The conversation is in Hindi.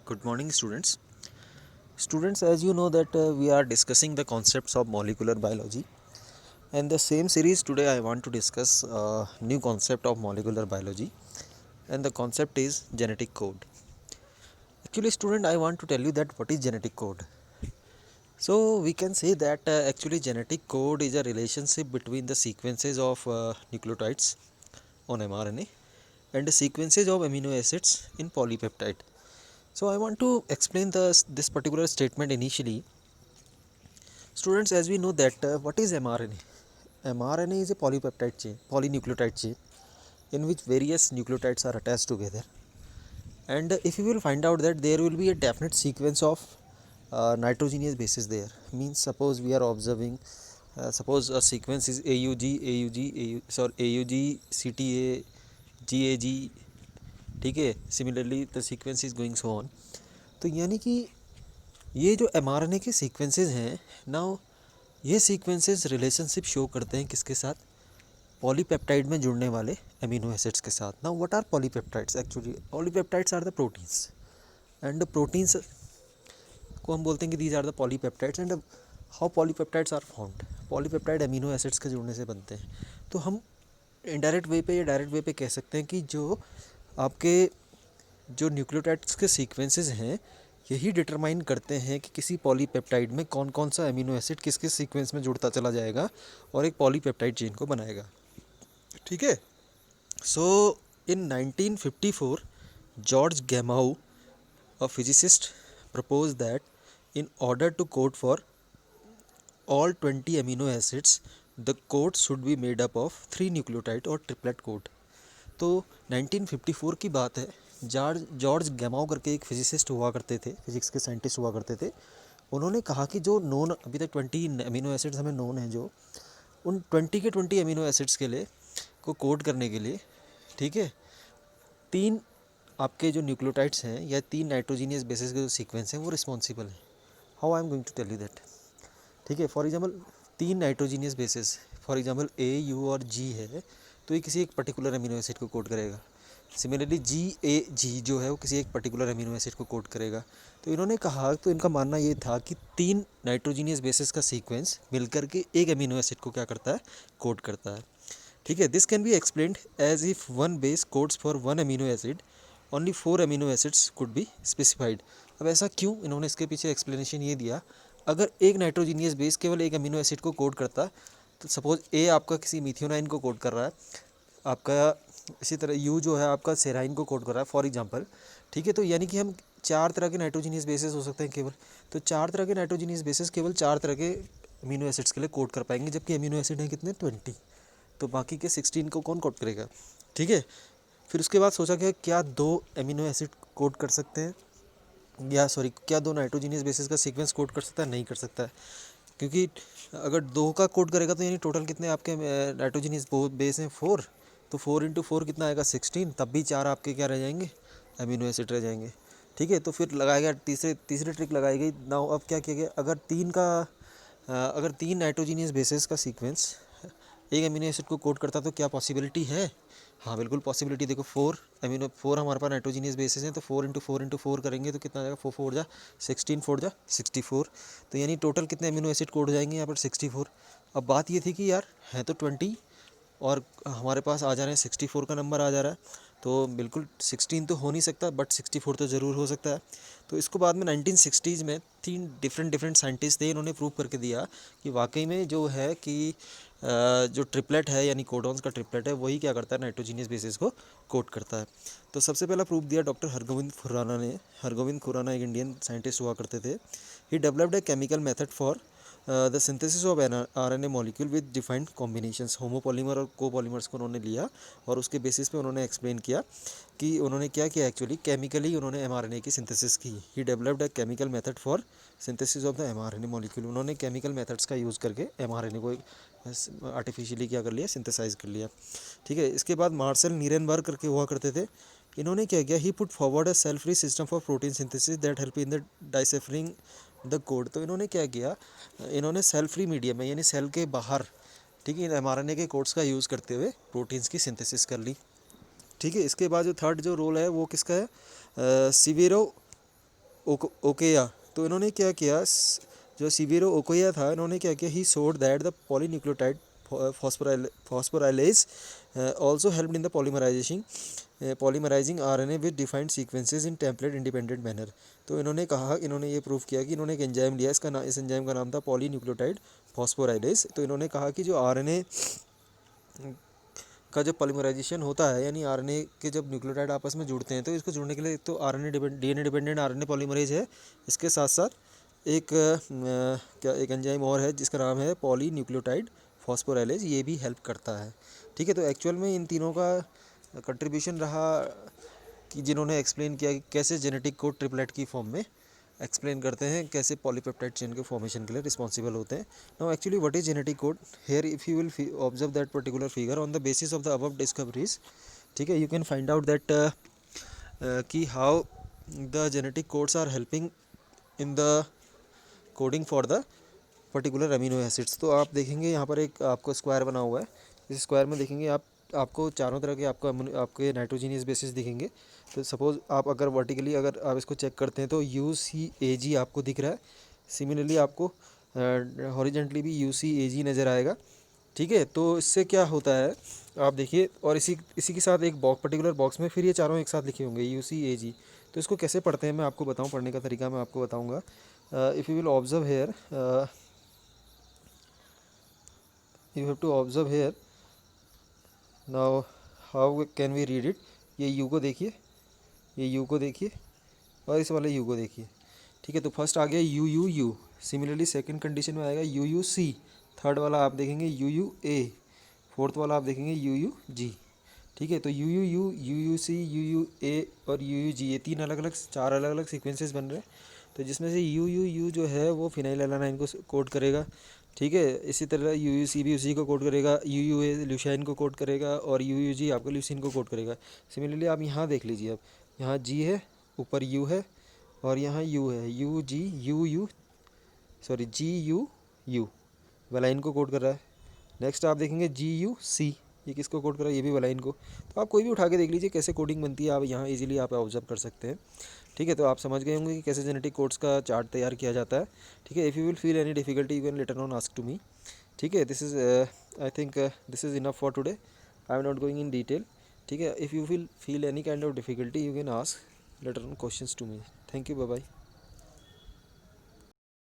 Good morning, students. Students, as you know that we are discussing the concepts of molecular biology. And the same series today I want to discuss a new concept of molecular biology, and the concept is genetic code. Actually, student, I want to tell you that what is genetic code. So we can say that actually genetic code is a relationship between the sequences of nucleotides on mRNA and the sequences of amino acids in polypeptide. So I want to explain this particular statement initially. Students, as we know that what is mRNA? mRNA is a polypeptide chain, polynucleotide chain, in which various nucleotides are attached together. And if you will find out that there will be a definite sequence of nitrogenous bases there, means suppose we are observing, suppose a sequence is AUG, CTA, GAG, ठीक है. Similarly, the sequence is going so on. तो यानी कि ये जो mRNA के सीक्वेंसेस हैं, नाउ ये सीक्वेंसेस रिलेशनशिप शो करते हैं किसके साथ? पॉलीपेप्टाइड में जुड़ने वाले अमीनो एसिड्स के साथ. Now what are polypeptides? Actually polypeptides are the proteins, and proteins को हम बोलते हैं कि these are the polypeptides. And how polypeptides are found? Polypeptide amino acids के जुड़ने से बनते हैं. तो हम इनडायरेक्ट वे पे या डायरेक्ट वे पे कह सकते हैं कि जो आपके जो न्यूक्लियोटाइड्स के सीक्वेंसेस हैं, यही डिटरमाइन करते हैं कि किसी पॉलीपेप्टाइड में कौन कौन सा अमीनो एसिड किस किस सीक्वेंस में जुड़ता चला जाएगा और एक पॉलीपेप्टाइड चेन को बनाएगा. ठीक है. So in 1954 George Gamow, a physicist, propose that in order to code for all 20 amino acids, the code should be made up of 3 nucleotide और ट्रिपलेट कोड. तो 1954 की बात है. जॉर्ज गैमाउ करके एक फिजिसिस्ट हुआ करते थे, फिजिक्स के साइंटिस्ट हुआ करते थे. उन्होंने कहा कि जो नोन अभी तक 20 अमीनो एसिड्स हमें नोन हैं, जो उन 20 के 20 अमीनो एसिड्स के लिए को कोड करने के लिए, ठीक है, 3 आपके जो न्यूक्लियोटाइड्स हैं या 3 नाइट्रोजीनियस बेसिस के जो सीक्वेंस हैं वो रिस्पॉन्सिबल हैं. How I am going to tell you that. ठीक है. For example 3 nitrogenous bases, for example A, U और जी है, तो ये किसी एक पर्टिकुलर अमीनो एसिड को कोड करेगा. सिमिलरली GAG जो है वो किसी एक पर्टिकुलर अमीनो एसिड को कोड करेगा. तो इन्होंने कहा, तो इनका मानना ये था कि 3 नाइट्रोजीनियस बेसिस का सीक्वेंस मिलकर के एक अमीनो एसिड को क्या करता है? कोड करता है. ठीक है. This can be explained as if one base codes for one amino acid, only 4 amino acids could be specified. अब ऐसा क्यों? इन्होंने इसके पीछे एक्सप्लेनेशन ये दिया, अगर एक नाइट्रोजीनियस बेस केवल एक अमीनो एसिड को कोड करता, तो सपोज ए आपका किसी मिथियोनाइन को कोड कर रहा है, आपका इसी तरह यू जो है आपका सेराइन को कोड कर रहा है फॉर एग्जांपल. ठीक है. तो यानी कि हम 4 तरह के नाइट्रोजीनियस बेसिस हो सकते हैं केवल. तो 4 तरह के नाइट्रोजीनियस बेसिस केवल 4 तरह के अमीनो एसिड्स के लिए कोड कर पाएंगे, जबकि अमीनो एसिड हैं कितने? 20. तो बाकी के 16 को कौन कोड करेगा? ठीक है. फिर उसके बाद सोचा कि क्या 2 अमीनो एसिड कोड कर सकते हैं, या सॉरी, क्या 2 नाइट्रोजीनियस बेसिस का सीक्वेंस कोड कर सकता है? नहीं कर सकता है, क्योंकि अगर 2 का कोड करेगा तो यानी टोटल कितने आपके नाइट्रोजीनियस बेस हैं? 4. तो 4 इंटू 4 कितना आएगा? 16. तब भी 4 आपके क्या रह जाएंगे? अमीनो एसिड रह जाएंगे. ठीक है. तो फिर लगाया गया तीसरी ट्रिक लगाई गई. नाउ अब क्या किया गया, अगर 3 नाइट्रोजीनियस बेसिस का सीक्वेंस एक अमीनो एसिड को कोड करता तो क्या पॉसिबिलिटी है? हाँ, बिल्कुल पॉसिबिलिटी. देखो 4 हमारे पास नाइट्रोजीनियस बेसिस हैं, तो 4 इंटू 4 करेंगे तो कितना आ जाएगा? 4 जा 16, 4 जा 64. तो यानी टोटल कितने अमीनो एसिड कोड हो जाएंगे यहाँ पर? 64. अब बात ये थी कि यार है तो 20 और हमारे पास आ जा रहे हैं 64 का नंबर आ जा रहा है, तो बिल्कुल 16 तो हो नहीं सकता, बट 64 तो ज़रूर हो सकता है. तो इसको बाद में 1960s में 3 डिफरेंट साइंटिस्ट थे, इन्होंने प्रूव करके दिया कि वाकई में जो है कि जो ट्रिपलेट है यानी कोडॉन्स का ट्रिपलेट है, वही क्या करता है? नाइट्रोजीनियस बेसिस को कोड करता है. तो सबसे पहला प्रूफ दिया डॉक्टर हरगोविंद खुराना ने. हरगोविंद खुराना एक इंडियन साइंटिस्ट हुआ करते थे. He developed a chemical method for the synthesis of RNA molecule with defined combinations. Homopolymer और कोपॉलीमर्स को उन्होंने लिया और उसके बेसिस पे उन्होंने एक्सप्लेन किया कि उन्होंने क्या किया. एक्चुअली केमिकली उन्होंने mRNA की सिंथेसिस की. He developed a chemical method for synthesis of the mRNA molecule. उन्होंने केमिकल मेथड्स का यूज़ करके mRNA को आर्टिफिशियली क्या कर लिया? सिंथेसाइज कर लिया. ठीक है. इसके बाद मार्शल नीरेनबर्ग करके हुआ करते थे. इन्होंने क्या किया? He put forward a cell free system for protein synthesis that help in the deciphering the code. तो इन्होंने क्या किया? इन्होंने सेल फ्री मीडियम में यानी सेल के बाहर, ठीक है, mRNA के कोड्स का यूज़ करते हुए प्रोटीन्स की सिंथेसिस कर ली. ठीक है. इसके बाद जो थर्ड जो रोल है वो किसका है? सिवेरो ओकेया, तो इन्होंने क्या किया, जो सीबीरो ओकोया था, इन्होंने क्या किया, he showed that the polynucleotide phosphorylase also helped in the polymerizing RNA with defined sequences in template independent manner। तो इन्होंने ये प्रूव किया कि इन्होंने एक एंजाइम लिया, इस एंजाइम का नाम था पॉलीन्यूक्लियोटाइड फॉस्फोराइलेज। तो इन्होंने कहा कि जो आरएनए का जब पॉलीमराइजेशन होता है, यानी आरएनए के जब न्यूक्लियोटाइड आपस में जुड़ते हैं, तो इसको जुड़ने के लिए एक तो डीएनए डिपेंडेंट आरएनए पॉलीमरेज है, इसके साथ साथ एक एंजाइम और है जिसका नाम है पॉलीन्यूक्लियोटाइड फॉस्फोराइलेज, ये भी हेल्प करता है। ठीक है, तो एक्चुअल में इन तीनों का कंट्रीब्यूशन रहा कि जिन्होंने एक्सप्लेन किया कि कैसे जेनेटिक कोड ट्रिपलेट की फॉर्म में एक्सप्लेन करते हैं, कैसे पॉलीपेप्टाइड चेन के फॉर्मेशन के लिए रिस्पॉन्सिबल होते हैं। Now actually what is genetic code here, if you will observe that particular figure on the basis of the above discoveries, ठीक है, you can find out that कि how the genetic codes are helping in the coding for the particular amino acids. तो आप देखेंगे यहाँ पर एक आपको स्क्वायर बना हुआ है, इस स्क्वायर में देखेंगे आपको चारों तरह के आपके नाइट्रोजीनियस बेसिस दिखेंगे। तो सपोज़ आप अगर वर्टिकली अगर आप इसको चेक करते हैं तो UCAG आपको दिख रहा है, सिमिलरली आपको हॉरिजेंटली भी UCAG नज़र आएगा। ठीक है, तो इससे क्या होता है आप देखिए, और इसी के साथ एक पर्टिकुलर बॉक्स में फिर ये चारों एक साथ लिखे होंगे UCAG। तो इसको कैसे पढ़ते हैं मैं आपको बताऊँ, पढ़ने का तरीका मैं आपको बताऊँगा। If you will observe here, you have to observe here, now how can we read it। ये U को देखिए, ये U को देखिए और इस वाले U को देखिए। ठीक है, तो फर्स्ट आ गया UUU, सिमिलरली सेकंड कंडीशन में आएगा UUC, थर्ड वाला आप देखेंगे UUA, फोर्थ वाला आप देखेंगे UUG। ठीक है, तो UUU, UUC, UUA और UUG, ये चार अलग अलग सीक्वेंसेस बन रहे हैं। तो जिसमें से UUU जो है वो फिनाइल एलानाइन को कोड करेगा। ठीक है, इसी तरह UUC भी उसी को कोड करेगा, UUA ल्यूसाइन को कोड करेगा और UUG आपको ल्यूसिन को कोड करेगा। सिमिलरली आप यहाँ देख लीजिए, अब यहाँ G है, ऊपर U है और यहाँ U है, GUU वेलाइन को कोड कर रहा है। नेक्स्ट आप देखेंगे GUC, ये किसको कोड कर रहा है, ये भी वेलाइन को। तो आप कोई भी उठा के देख लीजिए कैसे कोडिंग बनती है, आप यहाँ इजीली आप ऑब्जर्व कर सकते हैं। ठीक है, तो आप समझ गए होंगे कि कैसे जेनेटिक कोड्स का चार्ट तैयार किया जाता है। ठीक है, if you will feel any difficulty you can later on ask to me. ठीक है, this is I think this is enough for today, I am not going in detail. ठीक है, if you will feel any kind of difficulty you can ask later on questions to me. Thank you, bye bye.